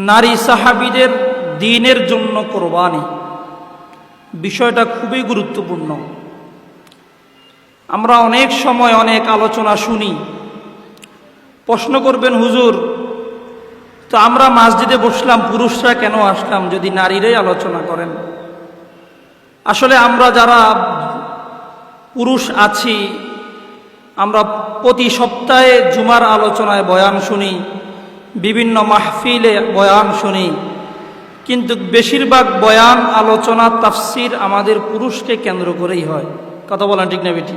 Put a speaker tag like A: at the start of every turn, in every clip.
A: নারী সাহাবীদের দ্বীনের জন্য কোরবানি, বিষয়টা খুবই গুরুত্বপূর্ণ। আমরা অনেক সময় অনেক আলোচনা শুনি, প্রশ্ন করবেন হুজুর, তো আমরা মসজিদে বসলাম, পুরুষরা কেন আসলাম যদি নারীরাই আলোচনা করেন? আসলে আমরা যারা পুরুষ আছি, আমরা প্রতি সপ্তাহে জুমার আলোচনায় বয়ান শুনি, বিভিন্ন মাহফিলে বয়ান শুনি, কিন্তু বেশিরভাগ বয়ান আলোচনা তাফসির আমাদের পুরুষকে কেন্দ্র করেই হয়। কথা বলেন ঠিক না বেটি?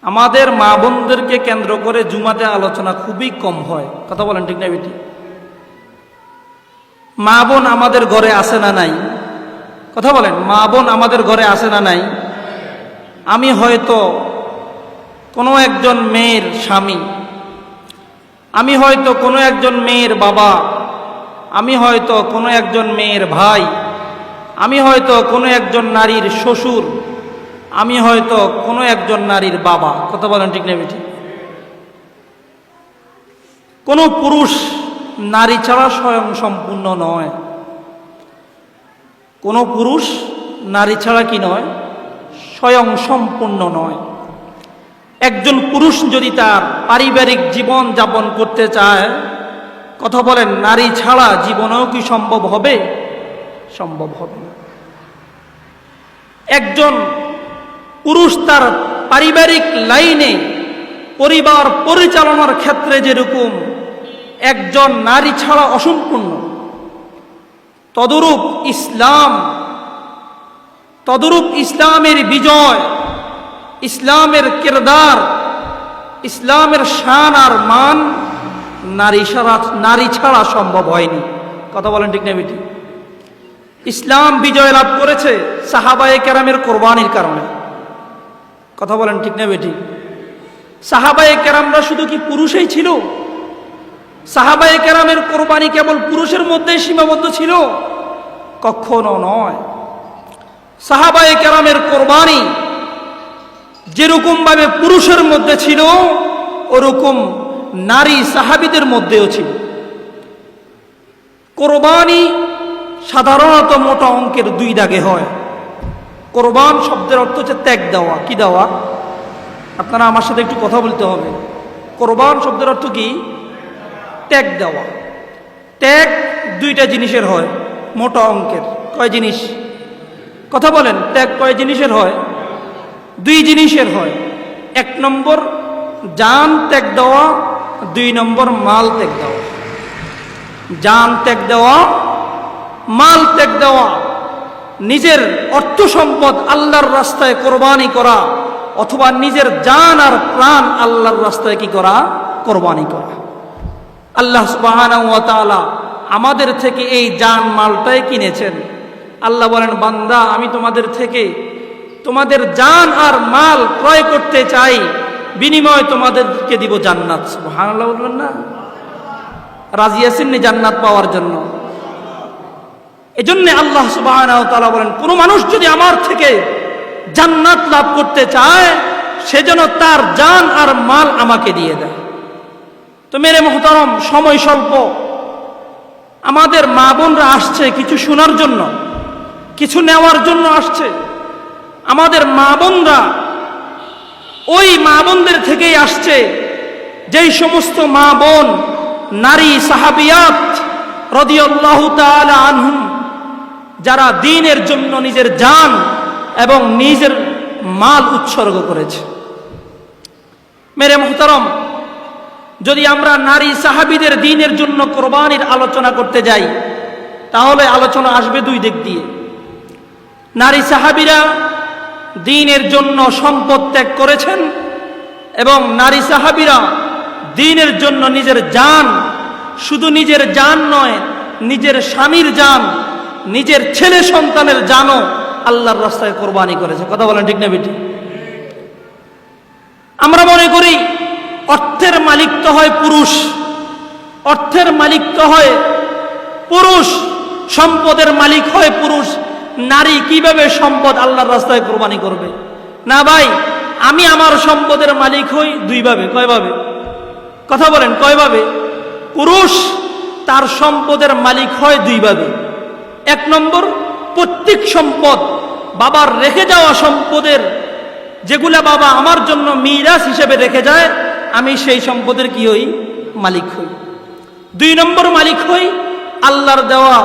A: আমাদের মা বোনদেরকে কেন্দ্র করে জুমাতে আলোচনা খুবই কম হয়। কথা বলেন ঠিক না বেটি? মা বোন আমাদের ঘরে আসে না নাই? কথা বলেন, মা বোন আমাদের ঘরে আসে না নাই? আমি হয়তো কোনো একজন মেয়ের স্বামী, আমি হয়তো কোনো একজন মেয়ের বাবা, আমি হয়তো কোনো একজন মেয়ের ভাই, আমি হয়তো কোনো একজন নারীর শ্বশুর, আমি হয়তো কোনো একজন নারীর বাবা। কথা বলেন ঠিক না বেটি? কোনো পুরুষ নারী ছাড়া স্বয়ং সম্পূর্ণ নয়। কোনো পুরুষ নারী ছাড়া কি নয়? স্বয়ং সম্পূর্ণ নয়। একজন পুরুষ যদি তার পারিবারিক জীবন যাপন করতে চায়, কথা বলেন, নারী ছাড়া জীবনেও কি সম্ভব হবে? সম্ভব হবে না। একজন পুরুষ তার পারিবারিক লাইনে পরিবার পরিচালনার ক্ষেত্রে যেরকম একজন নারী ছাড়া অসম্পূর্ণ, তদরূপ ইসলামের বিজয়, ইসলামের কিরদার, ইসলামের শান আর মান নারী ছাড়া সম্ভব হয়নি। কথা বলেন ঠিক না বেটি? ইসলাম বিজয় লাভ করেছে সাহাবায়ে কেরামের কোরবানির কারণে। কথা বলেন ঠিক না বেটি? সাহাবায়ে কেরামরা শুধু কি পুরুষই ছিল? সাহাবায়ে কেরামের কোরবানি কেবল পুরুষের মধ্যেই সীমাবদ্ধ ছিল? কখনো নয়। সাহাবায়ে কেরামের কোরবানি যেরকম ভাবে পুরুষের মধ্যে ছিল, ওরকম নারী সাহাবীদের মধ্যেও ছিল। কোরবানি সাধারণত মোটা অঙ্কের দুই দাগে হয়। কোরবান শব্দের অর্থ হচ্ছে ত্যাগ দেওয়া। কি দেওয়া? আপনারা আমার সাথে একটু কথা বলতে হবে। কোরবান শব্দের অর্থ কি? ত্যাগ দেওয়া। ত্যাগ দুইটা জিনিসের হয় মোটা অঙ্কের। কয় জিনিস? কথা বলেন, ত্যাগ কয় জিনিসের হয়? দুই জিনিসের হয়। এক নম্বর জান ত্যাগ দেওয়া, দুই নম্বর মাল ত্যাগ দেওয়া। জান ত্যাগ দেওয়া, মাল ত্যাগ দেওয়া, নিজের অর্থ সম্পদ আল্লাহর রাস্তায় কোরবানি করা, অথবা নিজের জান আর প্রাণ আল্লাহর রাস্তায় কি করা? কোরবানি করা। আল্লাহ সুবহানাহু ওয়া তাআলা আমাদের থেকে এই জান মালটাই কিনেছেন। আল্লাহ বলেন, বান্দা, আমি তোমাদের থেকে তোমাদের জান আর মাল ক্রয় করতে চাই, বিনিময়ে তোমাদেরকে দিব জান্নাত। সুবহানাল্লাহ বলবেন না? রাজি আছেন নি জান্নাত পাওয়ার জন্য? এজন্য আল্লাহ সুবহানাহু ওয়া তাআলা বলেন, কোন মানুষ যদি আমার থেকে জান্নাত লাভ করতে চায়, সে যেন তার জান আর মাল আমাকে দিয়ে দেয়। তো মেরে মুহতারম, সময় স্বল্প, আমাদের মা বোনরা আসছে কিছু শোনার জন্য, কিছু নেওয়ার জন্য আসছে। আমাদের মা বোনরা ওই মা বোনদের থেকেই আসছে যেই সমস্ত মা বোন নারী সাহাবিয়াত রাদিয়াল্লাহু তাআলা আনহুম, যারা দ্বীনের জন্য নিজের জান এবং নিজের মাল উৎসর্গ করেছে। মেরে মুহতারম, যদি আমরা নারী সাহাবীদের দ্বীনের জন্য কোরবানির আলোচনা করতে যাই, তাহলে আলোচনা আসবে দুই দিক দিয়ে। নারী সাহাবীরা দ্বীনের জন্য সম্পদ ত্যাগ করেছেন, এবং নারী সাহাবীরা দ্বীনের জন্য নিজের জান, শুধু নিজের জান নয়, নিজের স্বামীর জান, নিজের ছেলে সন্তানের জানও আল্লাহর রাস্তায় কোরবানি করেছে। কথা বলেন ঠিক না বেটি? আমরা মনে করি অর্থের মালিক তো হয় পুরুষ, অর্থের মালিক তো হয় পুরুষ, সম্পদের মালিক হয় পুরুষ, নারী কিভাবে সম্পদ আল্লাহর রাস্তায় কোরবানি করবে? না ভাই, আমি আমার সম্পদের মালিক হই দুইভাবে। কয়ভাবে? কথা বলেন, কয়ভাবে? পুরুষ তার সম্পদের মালিক হয় দুইভাবে। এক নম্বর, প্রত্যেক সম্পদ বাবার রেখে যাওয়া সম্পদের যেগুলা বাবা আমার জন্য মিরাস হিসেবে রেখে যায়, আমি সেই সম্পদের কি হই? মালিক হই। দুই নম্বর মালিক হই আল্লাহর দেওয়া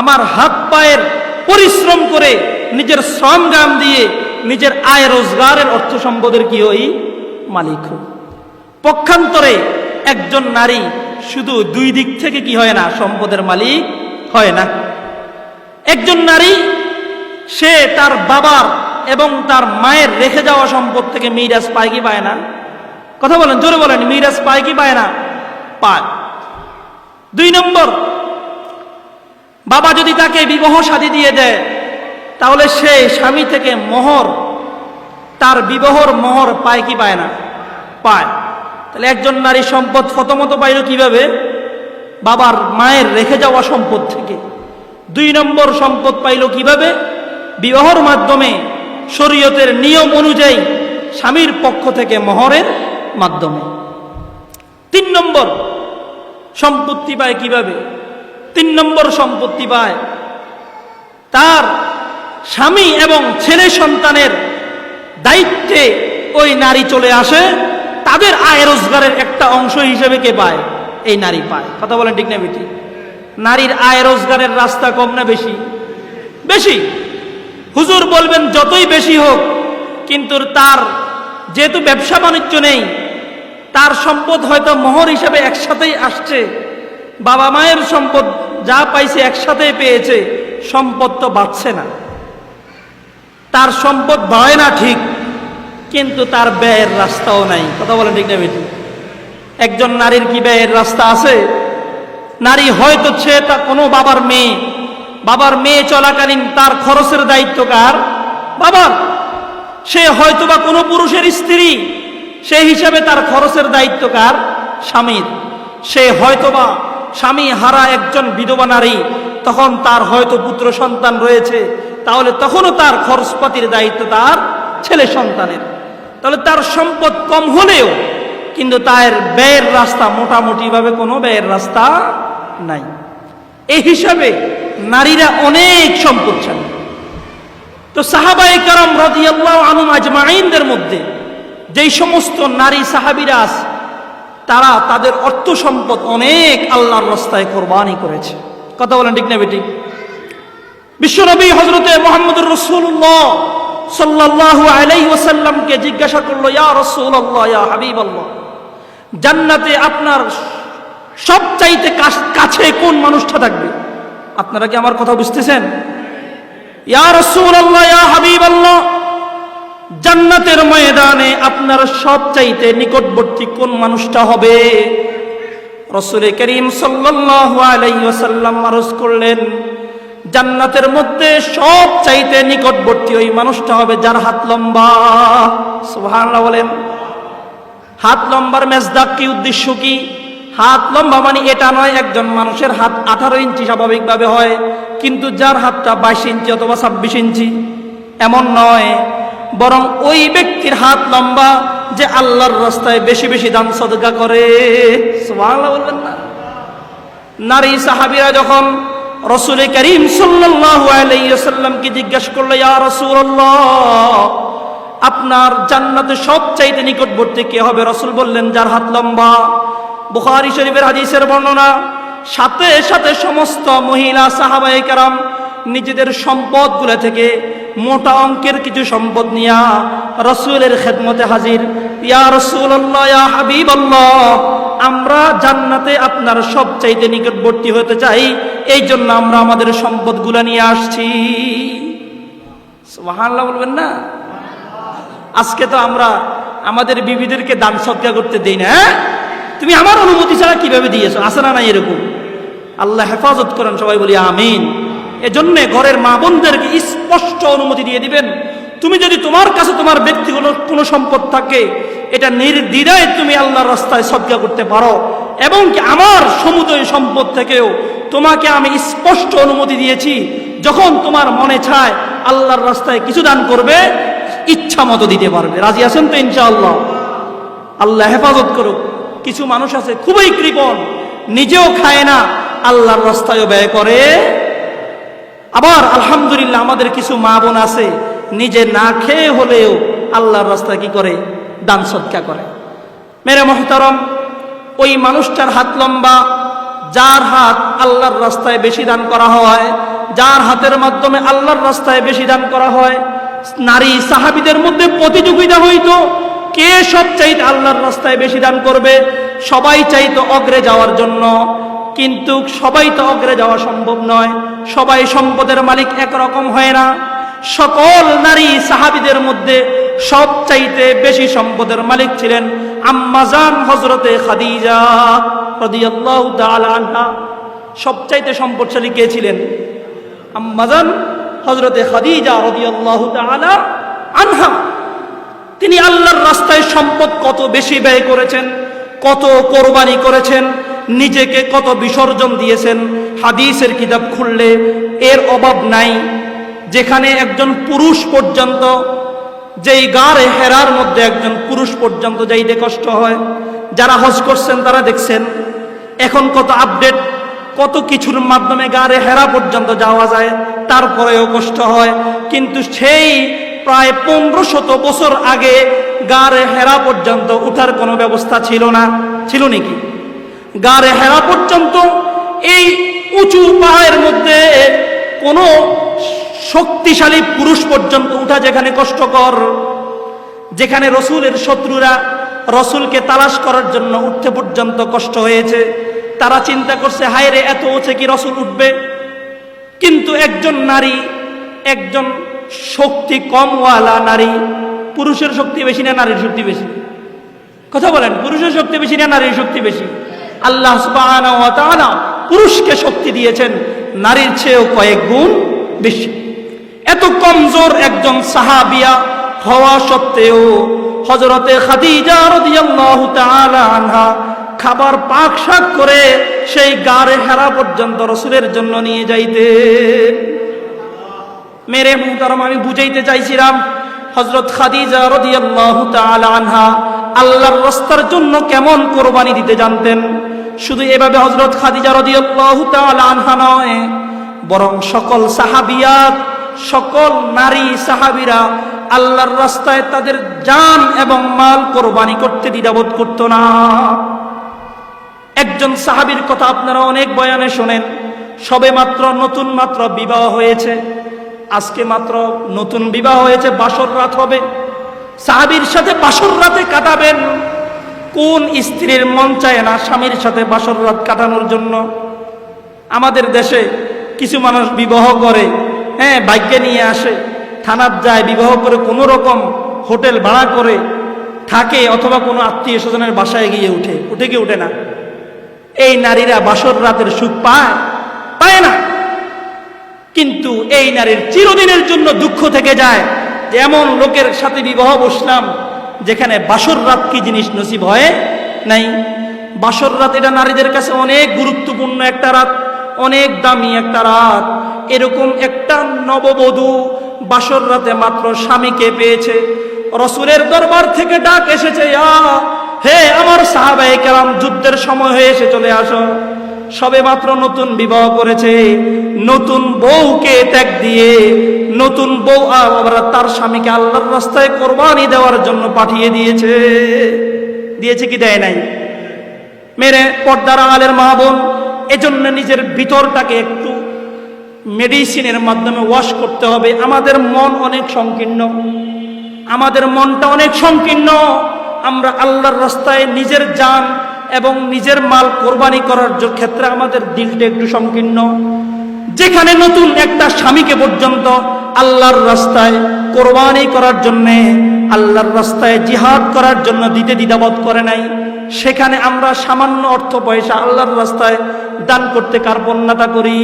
A: আমার হাত পায়ের পরিশ্রম করে নিজের শ্রম গাম দিয়ে নিজের আয় রোজগারের অর্থ সম্পদের কি হই? মালিক হই। পক্ষান্তরে একজন নারী শুধু দুই দিক থেকে কি হয় না? সম্পদের মালিক হয় না। একজন নারী সে তার বাবার এবং তার মায়ের রেখে যাওয়া সম্পদ থেকে মিরাস পায় কি পায় না? কথা বলেন, জোরে বলেন, মিরাস পায় কি পায় না? পায়। দুই নম্বর, বাবা যদি তাকে বিবাহ শাদী দিয়ে দেয়, তাহলে সে স্বামী থেকে মোহর, তার বিবাহর মোহর পায় কি পায় না? পায়। তাহলে একজন নারী সম্পদ প্রথমত পাইল কিভাবে? বাবার মায়ের রেখে যাওয়া সম্পদ থেকে। দুই নম্বর সম্পদ পাইল কিভাবে? বিবাহর মাধ্যমে, শরীয়তের নিয়ম অনুযায়ী স্বামীর পক্ষ থেকে মোহরের মাধ্যমে। তিন নম্বর সম্পত্তি পায় কিভাবে? তিন নম্বর সম্পত্তি পায় তার স্বামী এবং ছেলে সন্তানের দায়িত্বে ওই নারী চলে আসে, তাদের আয় রোজগারের একটা অংশ হিসেবে কে পায়? এই নারী পায়। কথা বলেন ঠিক না বেটি? নারীর আয় রোজগারের রাস্তা কম না বেশি? বেশি। হুজুর বলবেন যতই বেশি হোক, কিন্তু তার যেহেতু ব্যবসা বাণিজ্য নেই, তার সম্পদ হয়তো মোহর হিসেবে একসাথেই আসছে, বাবা মায়ের সম্পদ যা পাইছে একসাথেই পেয়েছে, সম্পদ তো বাড়ছে না। তার সম্পদ বাড়ে না ঠিক, কিন্তু তার ব্যয়ের রাস্তাও নাই। কথা বলেন ঠিক না বেটি? একজন নারীর কি ব্যয়ের রাস্তা আছে? নারী হয়তো সে তা কোনো বাবার মেয়ে চলাকালীন তার খরচের দায়িত্ব কার? বাবার। সে হয়তোবা কোনো পুরুষের স্ত্রী, সেই হিসাবে তার খরচের দায়িত্ব কার? স্বামীর। সে হয়তোবা স্বামী হারা একজন বিধবা নারী, তখন তার হয়তো পুত্র সন্তান রয়েছে, তাহলে তখনও তার খরচপাতির দায়িত্ব তার ছেলে সন্তানের। তাহলে তার সম্পদ কম হলেও কিন্তু তার ব্যয়ের রাস্তা মোটামুটি ভাবে কোনো ব্যয়ের রাস্তা নাই। এই হিসাবে নারীরা অনেক সম্পদশালী। তো সাহাবায়ে কেরাম রাদিয়াল্লাহু আনহুম আজমাইনদের মধ্যে যেই সমস্ত নারী সাহাবীরা আছে, তারা তাদের অর্থ সম্পদ অনেক আল্লাহর রাস্তায় কোরবানি করেছে। কথা বলেন ঠিক না বেটি? বিশ্বনবী হযরতে মুহাম্মদুর রাসূলুল্লাহ সাল্লাল্লাহু আলাইহি ওয়াসাল্লামকে জিজ্ঞাসা করলো, ইয়া রাসূলুল্লাহ, ইয়া হাবিবাল্লাহ, জান্নাতে আপনার সবচাইতে কাছে কোন মানুষটা থাকবে? আপনারা কি আমার কথা বুঝতেছেন? ইয়া রাসূলুল্লাহ, ইয়া হাবিবাল্লাহ, জান্নাতের ময়দানে আপনার সবচাইতে নিকটবর্তী কোন মানুষটা হবে? রাসূল করিম সাল্লাল্লাহু আলাইহি ওয়াসাল্লাম আরজ করলেন, জান্নাতের মধ্যে সবচাইতে নিকটবর্তী ওই মানুষটা হবে যার হাত লম্বা। সুবহানাল্লাহ বলেন। হাত লম্বার মেজদাক কি, উদ্দেশ্য কি? হাত লম্বা মানে এটা নয় একজন মানুষের হাত 18 ইঞ্চি স্বাভাবিকভাবে হয়, কিন্তু যার হাতটা 22 ইঞ্চি অথবা 26 ইঞ্চি, এমন নয়। বরং ওই ব্যক্তির হাত লম্বা যে আল্লাহর রাস্তায় বেশি বেশি দান সদকা করে। সুবহানাল্লাহ বলবেন না? নারী সাহাবীরা যখন রাসূল করিম সাল্লাল্লাহু আলাইহি ওয়াসাল্লামকে জিজ্ঞাসা করলো, ইয়া রাসূলুল্লাহ, আপনার জান্নাতে সবচাইতে নিকটবর্তী কে হবে? রাসূল বললেন, যার হাত লম্বা। বুখারী শরীফের হাদিসের বর্ণনা। সাথে সাথে সমস্ত মহিলা সাহাবায়ে কেরাম নিজেদের সম্পদগুলো থেকে মোটা অঙ্কের কিছু সম্পদ নিয়া রাসূলের খেদমতে হাজির। ইয়া রাসূলুল্লাহ, ইয়া হাবিবাল্লাহ, আমরা জান্নাতে আপনার সবচাইতে নিকটবর্তী হতে চাই, এই জন্য আমরা আমাদের সম্পদগুলো নিয়ে আসছি। সুবহানাল্লাহ বলবেন না? আজকে তো আমরা আমাদের বিবিদেরকে দান সদকা করতে দেই না। তুমি আমার অনুমতি ছাড়া কিভাবে দিয়েছো? আসে না নাই এরকম? আল্লাহ হেফাজত করেন, সবাই বলি আমিন। এজন্য ঘরের মা বোনদেরকে স্পষ্ট অনুমতি দিয়ে দিবেন, তুমি যদি তোমার কাছে তোমার ব্যক্তিগত কোনো সম্পদ থাকে, এটা নির্দ্বিধায় তুমি আল্লাহর রাস্তায় সদকা করতে পারো, এবং কি আমার সমুদয় সম্পদ থেকেও তোমাকে আমি স্পষ্ট অনুমতি দিয়েছি, যখন তোমার মনে চায় আল্লাহর রাস্তায় কিছু দান করবে, ইচ্ছা মতো দিতে পারবে। রাজি আছেন তো ইনশাআল্লাহ? আল্লাহ হেফাজত করুক। কিছু মানুষ আছে খুবই কৃপণ, নিজেও খায় না, আল্লাহর রাস্তায়ও ব্যয় করে। আবার আলহামদুলিল্লাহ আমাদের কিছু মা বোন আছে নিজে না খেয়ে হলেও আল্লাহর রাস্তায় কি করে, দান সদকা করে। মেরে মুহতারাম, ওই মানুষটার হাত লম্বা, যার হাত আল্লাহর রাস্তায় বেশি দান করা হয়, যার হাতের মাধ্যমে আল্লাহর রাস্তায় বেশি দান করা হয়। নারী সাহাবীদের মধ্যে প্রতিযোগিতা হইতো কে সবচাইতে আল্লাহর রাস্তায় বেশি দান করবে। সবাই চাইতো অগ্রে যাওয়ার জন্য, কিন্তু সবাই তো অগ্রে যাওয়া সম্ভব নয়, সবাই সম্পদের মালিক একরকম হয় না। সকল নারী সাহাবীদের মধ্যে সবচাইতে বেশি সম্পদের মালিক ছিলেন আম্মাজান হযরতে খাদিজা রাদিয়াল্লাহু তাআলা আনহা। সবচাইতে সম্পদশালী কে ছিলেন? আম্মাজান হযরতে খাদিজা রাদিয়াল্লাহু তাআলা আনহা। তিনি আল্লাহর রাস্তায় সম্পদ কত বেশি ব্যয় করেছেন, কত কোরবানি করেছেন, নিজেকে কত বিসর্জন দিয়েছেন। হাদিসের কিতাব খুললে এর অভাব নাই। যেখানে একজন পুরুষ পর্যন্ত, যেই গারে হেরার মধ্যে একজন পুরুষ পর্যন্ত যাইতে কষ্ট হয়, যারা হজ করছেন তারা দেখছেন এখন কত আপডেট, কত কিছুর মাধ্যমে গারে হেরা পর্যন্ত যাওয়া যায়, তারপরেও কষ্ট হয়। কিন্তু সেই প্রায় 1500 বছর আগে গারে হেরা পর্যন্ত উঠার কোনো ব্যবস্থা ছিল না। ছিল নাকি? গারে হেরা পর্যন্ত এই উঁচু পাহাড়ের মধ্যে কোনো শক্তিশালী পুরুষ পর্যন্ত উঠা যেখানে কষ্টকর, যেখানে রসুলের শত্রুরা রসুলকে তালাশ করার জন্য উঠতে পর্যন্ত কষ্ট হয়েছে, তারা চিন্তা করছে হায় রে এত উঁচে কি রসুল উঠবে? কিন্তু একজন নারী, একজন শক্তি কমওয়ালা নারী, পুরুষের শক্তি বেশি না নারীর শক্তি বেশি? কথা বলেন, পুরুষের শক্তি বেশি না নারীর শক্তি বেশি? আল্লাহ সুবহানাহু ওয়া তাআলা পুরুষকে শক্তি দিয়েছেন নারীর চেয়েও কয়েক গুণ বেশি। এত কমজোর একজন সাহাবিয়া হওয়া সত্ত্বেও হযরতে খাদিজা রাদিয়াল্লাহু তাআলা আনহা খাবার পাক শাক করে সেই গারে হেরা পর্যন্ত রাসূলের জন্য নিয়ে যাইতেন। মেরে মুহতারাম, আমি বুঝাইতে চাইছিলাম হযরত খাদিজা রাদিয়াল্লাহু তাআলা আনহা আল্লাহর রাস্তার জন্য কেমন কোরবানি দিতে জানতেন। শুধু এভাবে হযরত খাদিজা রাদিয়াল্লাহু তাআলা আনহা নয়, বরং সকল সাহাবিয়াত, সকল নারী সাহাবীরা আল্লাহর রাস্তায় তাদের জান এবং মাল কোরবানি করতে দ্বিধাবোধ করত না। একজন সাহাবীর কথা আপনারা অনেক বয়ানে শোনেন, সবে মাত্র নতুন মাত্র বিবাহ হয়েছে, আজকে মাত্র নতুন বিবাহ হয়েছে, বাসর রাত হবে, সাহাবীর সাথে বাসর রাতে কাটাবেন। কোন স্ত্রীর মন চায় না স্বামীর সাথে বাসর রাত কাটানোর জন্য? আমাদের দেশে কিছু মানুষ বিবাহ করে, হ্যাঁ, বাইকে নিয়ে আসে, থানার যায়, বিবাহ করে কোনো রকম হোটেল ভাড়া করে থাকে, অথবা কোনো আত্মীয় স্বজনের বাসায় গিয়ে উঠে কি উঠে না? এই নারীরা বাসর রাতের সুখ পায়? পায় না। কিন্তু এই নারীর চিরদিনের জন্য দুঃখ থেকে যায় যে এমন লোকের সাথে বিবাহ বসলাম যেখানে বাসর রাত কি জিনিস নসিব হয় নাই। বাসর রাত এটা নারীদের কাছে অনেক গুরুত্বপূর্ণ একটা রাত, অনেক দামি একটা রাত। এরকম একটা নববধূ বাসর রাতে মাত্র স্বামীকে পেয়েছে, রসুলের দরবার থেকে ডাক এসেছে, হে আমার সাহাবায়ে কেরাম, যুদ্ধের সময় হয়েছে, চলে আসো। সবে মাত্র নতুন বিবাহ করেছে, নতুন বউকে ত্যাগ দিয়ে নতুন বউ আবার তার স্বামীকে আল্লাহর রাস্তায় কোরবানি দেওয়ার জন্য পাঠিয়ে দিয়েছে। দিয়েছে কি দেয় নাই? মেরে পর্দার আলের মা বোন, এজন্য নিজের ভিতরটাকে একটু মেডিসিনের মাধ্যমে ওয়াশ করতে হবে। আমাদের মন অনেক সংকীর্ণ, আমাদের মনটা অনেক সংকীর্ণ। আমরা আল্লাহর রাস্তায় নিজের জান এবং নিজের মাল কোরবানি করার ক্ষেত্রে আমাদের দিলটা একটু সংকীর্ণ। যেখানে নতুন একটা স্বামীকে পর্যন্ত আল্লাহর রাস্তায় কোরবানি করার জন্যে, আল্লাহর রাস্তায় জিহাদ করার জন্য দিতে দ্বিধাবোধ করে নাই, সেখানে আমরা সামান্য অর্থ পয়সা আল্লাহর রাস্তায় দান করতে কার্পণ্যতা করি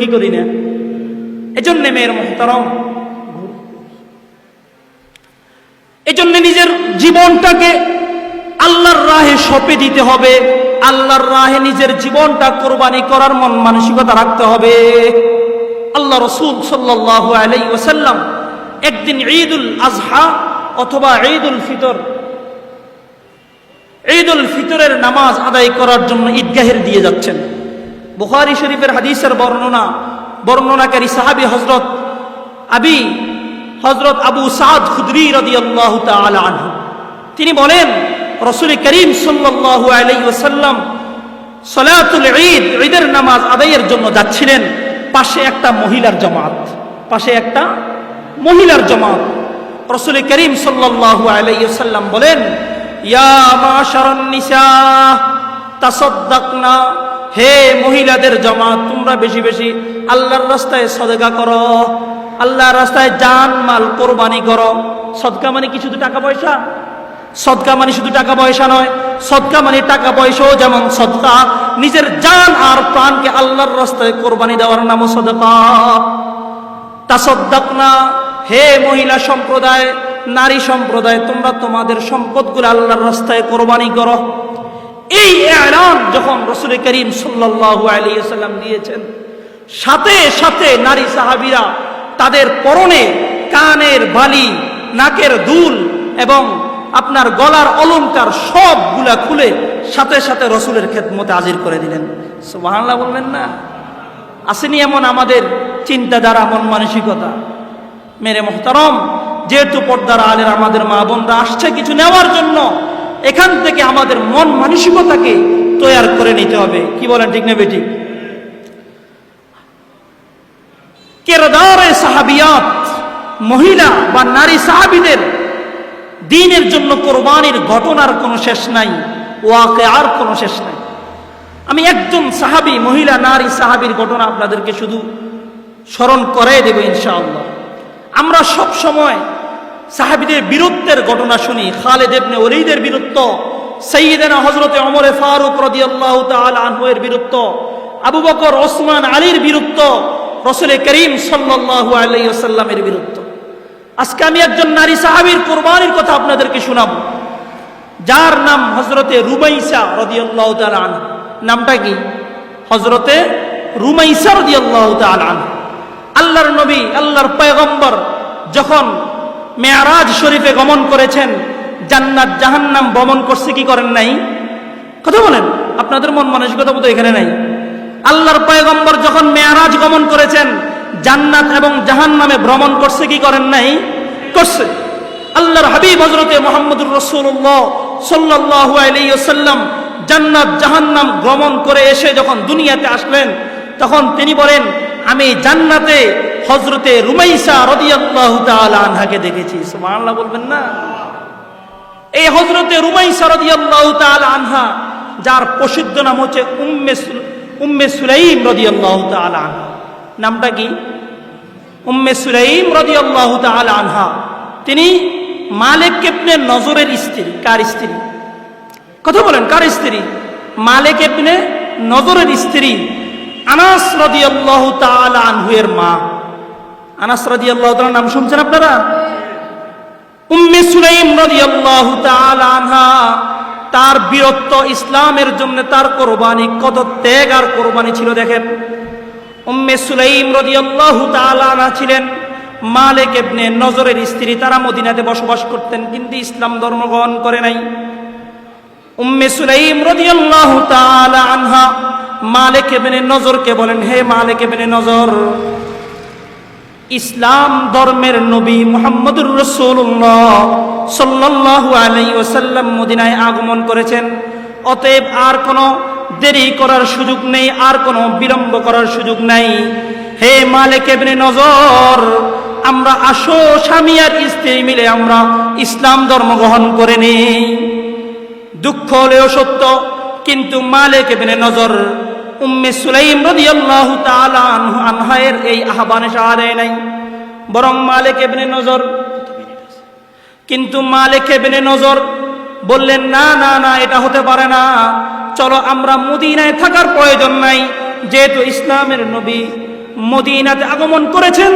A: কি করি না? এজন্য মেয়ের মুহতারাম, এজন্য নিজের জীবনটাকে আল্লাহর রাহে সঁপে দিতে হবে, আল্লাহর রাহে নিজের জীবনটা কোরবানি করার মন মানসিকতা রাখতে হবে। আল্লাহ রাসূল সাল্লাল্লাহু আলাইহি ওয়াসাল্লাম একদিন ঈদুল আজহা অথবা ঈদুল ফিতর, ঈদুল ফিতরের নামাজ আদায় করার জন্য ঈদগাহের দিয়ে যাচ্ছেন। বুখারী শরীফের হাদিসের বর্ণনাকারী সাহাবী হযরত আবু সাদ খুদরি রাদিয়াল্লাহু তাআলা আনহু, তিনি বলেন রাসূল করিম সাল্লাল্লাহু আলাইহি ওয়াসাল্লাম সালাতুল ঈদ, ঈদের নামাজ আদায়ের জন্য যাচ্ছিলেন। পাশে একটা মহিলার জামাত। রাসূল করিম সাল্লাল্লাহু আলাইহি ওয়াসাল্লাম বলেন, ইয়া মাশারান নিসা তাসাদদাকনা, হে মহিলাদের জামাত, তোমরা বেশি বেশি আল্লাহর রাস্তায় সদকা করো, আল্লাহর রাস্তায় জান মাল কোরবানি করো। সদকা মানে কি শুধু টাকা পয়সা? সদকা মানে শুধু টাকা পয়সা নয়, সদকা মানে টাকা পয়সাও যেমন সদকা, নিজের জান আর প্রাণকে আল্লাহর রাস্তায় কোরবানি দেওয়ার নামও সদকা। তাসাদদাকনা, হে মহিলা সম্প্রদায়, নারী সম্প্রদায়, তোমরা তোমাদের সম্পদগুলো আল্লাহর রাস্তায় কোরবানি করো। এই এলান যখন রাসূল করিম সাল্লাল্লাহু আলাইহি ওয়াসাল্লাম দিয়েছেন, সাথে সাথে নারী সাহাবীরা তাদের পরনে কানের বালি, নাকের দুল এবং আপনার গলার অলংকার সবগুলা খুলে সাথে সাথে রাসূলের খেদমতে হাজির করে দিলেন। সুবহানাল্লাহ বলবেন না? আসেনি এমন আমাদের চিন্তাধারা, মন মানসিকতা? মেরে মুহতারম, যেহেতু পর্দার আলের আমাদের মা বোনরা আসছে কিছু নেওয়ার জন্য, এখান থেকে আমাদের মন মানসিকতাকে তৈরি করে নিতে হবে। কি বলেন, ঠিক না বেঠিক? কিরদারে সাহাবিয়াত, মহিলা বা নারী সাহাবীদের দ্বীনের জন্য কোরবানির ঘটনার কোনো শেষ নাই, ওয়াকিয়ার কোনো শেষ নাই। আমি একজন সাহাবী, মহিলা নারী সাহাবীর ঘটনা আপনাদেরকে শুধু স্মরণ করাই দেব ইনশাআল্লাহ। আমরা সব সময় সাহাবীদের বীরত্বের ঘটনা শুনি, খালিদ ইবনে ওলীদের বীরত্ব, সাইয়্যিদানা হযরতে ওমর ফারুক রাদিয়াল্লাহু তাআলা আনহু এর বীরত্ব, আবু বকর, ওসমান, আলীর বীরত্ব, রাসূল করিম সাল্লাল্লাহু আলাইহি ওয়াসাল্লামের বীরত্ব। আজকে আমি একজন নারী সাহাবীর কুরবানির কথা আপনাদেরকে শোনাবো, যার নাম হযরতে রুমাইসা রাদিয়াল্লাহু তাআলা আনহা। নামটা কি? হযরতে রুমাইসা রাদিয়াল্লাহু তাআলা আনহা। আল্লাহর নবী, আল্লাহর পয়গম্বর যখন মেরাজ শরীফে গমন করেছেন, জান্নাত জাহান্নাম ভ্রমণ করছে কি করেন নাই? কথা বলেন, আপনাদের মন মানসিকতা মতো এখানে নাই। আল্লাহর পয়গম্বর যখন মেরাজ গমন করেছেন, জান্নাত এবং জাহান্নামে ভ্রমণ করছে কি করেন নাই? করছে। আল্লাহর হাবিব হযরতে মুহাম্মদুর রাসূলুল্লাহ সাল্লাল্লাহু আলাইহি ওয়াসাল্লাম জান্নাত জাহান্নাম ভ্রমণ করে এসে যখন দুনিয়াতে আসলেন, তখন তিনি বলেন, আমি জান্নাতে হযরতে রুমাইসা রাদিয়াল্লাহু তাআলা আনহাকে দেখেছি। সুবহানাল্লাহ বলবেন না? এই হযরতে রুমাইসা রাদিয়াল্লাহু তাআলা আনহা, যার প্রসিদ্ধ নাম হচ্ছে উম্মে সুলাইম রাদিয়াল্লাহু তাআলা আনহা। নামটা কি? উম্মে সুলাইম রাদিয়াল্লাহু তাআলা আনহা। তিনি মালিক ইবনে নজরের স্ত্রী। কার স্ত্রী? কথা বলেন, কার স্ত্রী? মালিক ইবনে নজরের স্ত্রী, আনাস রাদিয়াল্লাহু তাআলা আনহু এর মা। আনাস রাদিয়াল্লাহু তাআলা নাম শুনছেন আপনারা? উম্মে সুলাইম রাদিয়াল্লাহু তাআলা আনহা, তার বীরত্ব, ইসলামের জন্য তার কোরবানি, কত ত্যাগ আর কোরবানি ছিল দেখেন। উম্মে সুলাইম রাদিয়াল্লাহু তাআলা আনহা ছিলেন মালিক ইবনে নজরের স্ত্রী। তারা মদিনাতে বসবাস করতেন, কিন্তু ইসলাম ধর্ম গ্রহণ করে নাই। উম্মে সুলাইম রাদিয়াল্লাহু তাআলা আনহা মালিক ইবনে নজরকে বলেন, হে মালিক ইবনে নজর, ইসলাম ধর্মের নবী মুহাম্মদুর রাসূলুল্লাহ সাল্লাল্লাহু আলাইহি ওয়াসাল্লাম মদিনায় আগমন করেছেন, অতএব আর কোনো দেরি করার সুযোগ নেই, আর কোনো বিলম্ব করার সুযোগ নাই। হে মালিক ইবনে নজর, আমরা আসো স্বামী আর স্ত্রী মিলে আমরা ইসলাম ধর্ম গ্রহণ করে নেই। দুঃখ হলেও সত্য, কিন্তু মালিক ইবনে নজর উম্মে সুলাইম রাদিয়াল্লাহু তাআলা আনহা এর এই আহ্বানে সাড়া দেয় নাই, বরং মালিক ইবনে নজর বললেন, না না না, এটা হতে পারে না, চলো আমরা মদিনায় থাকার প্রয়োজন নাই, যেহেতু ইসলামের নবী মদিনাতে আগমন করেছেন,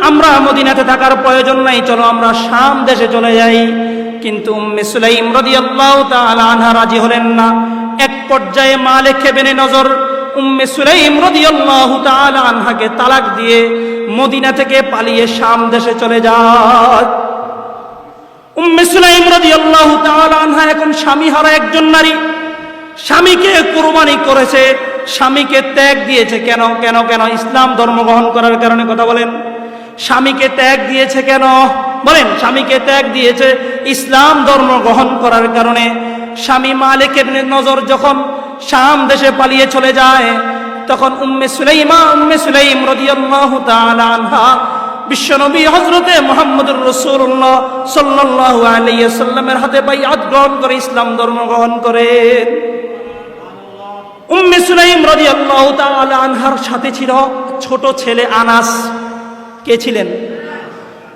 A: আমরা মদিনাতে থাকার প্রয়োজন নাই, চলো আমরা শাম দেশে চলে যাই। কিন্তু উম্মে সুলাইম রাদিয়াল্লাহু তাআলা আনহা রাজি হলেন না। এক পর্যায়ে মালিক ইবনে নজর উম্মে সুলাইম রাদিয়াল্লাহু তাআলা আনহাকে তালাক দিয়ে মদিনা থেকে পালিয়ে শাম দেশে চলে যায়। উম্মে সুলাইম রাদিয়াল্লাহু তাআলা আনহা এখন স্বামীহারা একজন নারী, স্বামীকে কুরবানি করেছে, স্বামীকে ত্যাগ দিয়েছে। কেন কেন কেন? ইসলাম ধর্ম গ্রহণ করার কারণে। কথা বলেন, স্বামীকে ত্যাগ দিয়েছে কেন? বলেন, স্বামীকে ত্যাগ দিয়েছে ইসলাম ধর্ম গ্রহণ করার কারণে। স্বামী মালিক ইবনে নজর যখন শাম দেশে পালিয়ে চলে যায়, তখন উম্মে সুলাইম রাদিয়াল্লাহু তাআলা আনহা বিশ্বনবী হযরতে মুহাম্মদুর রাসূলুল্লাহ সাল্লাল্লাহু আলাইহি ওয়াসাল্লামের হাতে বাইআত গ্রহণ করে ইসলাম ধর্ম গ্রহণ করেন। উম্মে সুলাইম রাদিয়াল্লাহু তাআলা আনহার সাথে ছিল ছোট ছেলে আনাস। কে ছিলেন?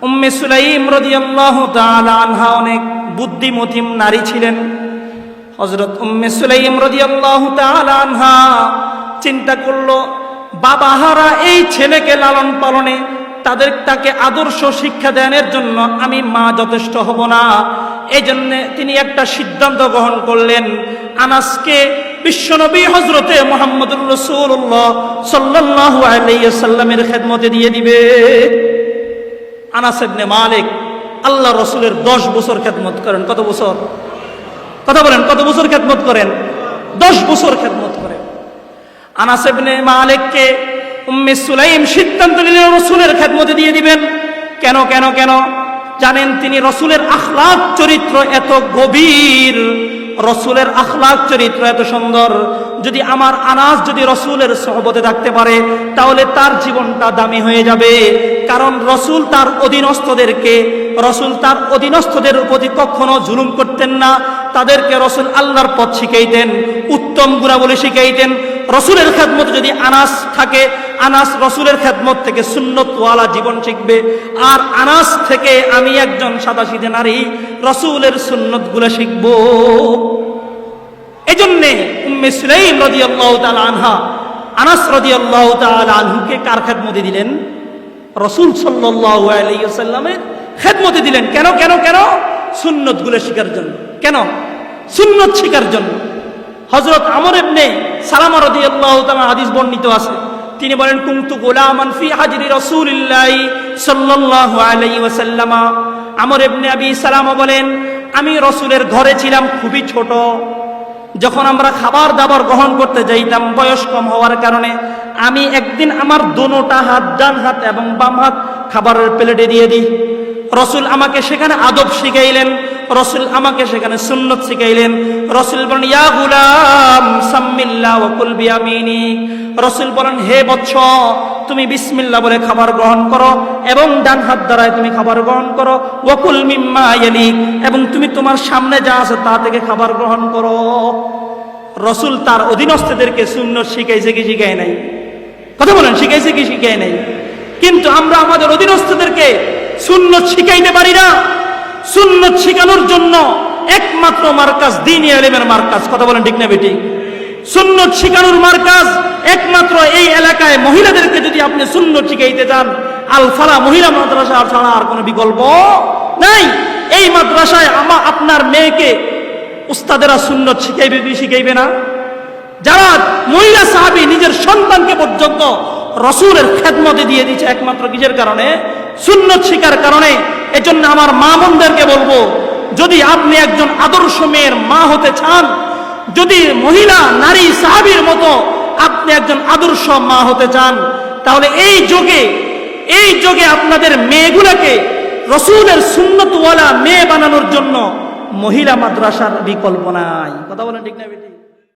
A: উম্মে সুলাইম রাদিয়াল্লাহু তাআলা আনহা অনেক বুদ্ধিমতী নারী ছিলেন। হযরত উম্মে সুলাইম রাদিয়াল্লাহু তাআলা আনহা চিন্তা করলো, বাবাহারা এই ছেলেকে লালন পালনে, তাকে আদর্শ শিক্ষা দানের জন্য আমি মা যথেষ্ট হব না। এই জন্য তিনি একটা সিদ্ধান্ত গ্রহণ করলেন, আনাসকে বিশ্বনবী হযরতে মুহাম্মদুর রাসূলুল্লাহ সাল্লাল্লাহু আলাইহি ওয়াসাল্লামের খেদমতে দিয়ে দিবে। আনাস ইবনে মালিক আল্লাহ রাসূলের 10 বছর খেদমত করেন। কত বছর? কথা বলেন, কত বছর খেদমত করেন? 10 বছর খেদমত করেন। আনাস ইবনে মালিককে উম্মে সুলাইম সিদ্ধান্ত নিলেন রাসূলের খেদমতে দিয়ে দিবেন। কেন কেন কেন জানেন? তিনি রাসূলের আখলাক চরিত্র এত গভীর, রাসূলের আখলাক চরিত্র এত সুন্দর। যদি আমার আনাস যদি রাসূলের সোহবতে থাকতে পারে, তাহলে তার জীবনটা দামি হয়ে যাবে। কারণ রাসূল তার অধীনস্থদের প্রতি কখনো জুলুম করতেন না। তাদেরকে রাসূল আল্লাহর পথ শিখাইতেন, উত্তম গুণাবলী শিখাইতেন। রাসূলের খেদমতে যদি আনাস থাকে, আনাস রাসূলের খেদমত থেকে সুন্নতওয়ালা জীবন শিখবে। আর আনাস থেকে আমি একজন সাদাসিধে নারী রাসূলের সুন্নতগুলো শিখব। এজন্যে উম্মে সুলাইম রাদিয়াল্লাহু তাআলা আনহা আনাস রাদিয়াল্লাহু তাআলা আনহুকে কার খেদমতে দিলেন? রাসূল সাল্লাল্লাহু আলাইহি ওয়াসাল্লামের খেদমতে দিলেন। কেন কেন কেন? সুন্নতগুলো শিখার জন্য। কেন? সুন্নত শিখার জন্য। হযরত আমর ইবনে সালামা রাদিয়াল্লাহু তাআলা হাদিস বর্ণিত আছে, তিনি বলেন, কুনতু গুলামান ফি হাজরি রাসূলিল্লাহি সাল্লাল্লাহু আলাইহি ওয়াসাল্লাম। আমর ইবনে আবি সালামা বলেন, আমি রাসূলের ঘরে ছিলাম খুবই ছোট। যখন আমরা খাবার দাবার গ্রহণ করতে যাইতাম, বয়স কম হওয়ার কারণে আমি একদিন আমার দোনোটা হাত, ডান হাত এবং বাম হাত খাবারের প্লেটে দিয়ে দিই। রাসূল আমাকে সেখানে আদব শিখাইলেন, রাসূল আমাকে সেখানে সুন্নত শিখাইলেন। রাসূল বলেন, ইয়া গুলাম সাম্মিল্লাহ ওয়া কুল বিয়ামিনিক। রাসূল বলেন, হে বৎস, তুমি বিসমিল্লাহ বলে খাবার গ্রহণ করো এবং ডান হাত দ্বারা তুমি খাবার গ্রহণ করো। ওয়া কুল মিম্মা ইয়ালিক, এবং তুমি তোমার সামনে যা আছে তা থেকে খাবার গ্রহণ করো। রাসূল তার অধীনস্থদেরকে সুন্নত শিখাইছে কি শিখায় নাই? কথা বলেন, শিখাইছে কি শিখায় নাই? কিন্তু আমরা আমাদের অধীনস্থদেরকে সুন্নত শিখাইতে পারি না। সুন্নত শিখানোর জন্য একমাত্র মার্কাজ দ্বীনি ইলমের মার্কাজ। কথা বলেন, ঠিক না বেটি? সুন্নত শিখানোর মার্কাজ একমাত্র এই এলাকায়। মহিলাদেরকে যদি আপনি সুন্নত শিখাইতে চান, আল ফালা মহিলা মাদ্রাসা ছাড়া আর কোনো বিকল্প নাই। এই মাদ্রাসায় আপনার মেয়েকে উস্তাদেরা সুন্নত শিখাইবে কি শিখাইবে না? যারা মহিলা সাহাবী নিজের সন্তানকে পর্যন্ত রাসূলের খেদমতে দিয়ে দিয়েছে একমাত্র কিসের কারণে? সুন্নত শিখার কারণে। এজন্য আমার মা বোনদেরকে বলবো, যদি আপনি একজন আদর্শ মেয়ের মা হতে চান, যদি মহিলা নারী সাহাবীর মতো আপনি একজন আদর্শ মা হতে চান, তাহলে এই যুগে আপনাদের মেয়েগুলোকে রাসূলের সুন্নতওয়ালা মেয়ে বানানোর জন্য মহিলা মাদ্রাসার বিকল্প নাই। কথা বলেন, ঠিক না বেটি?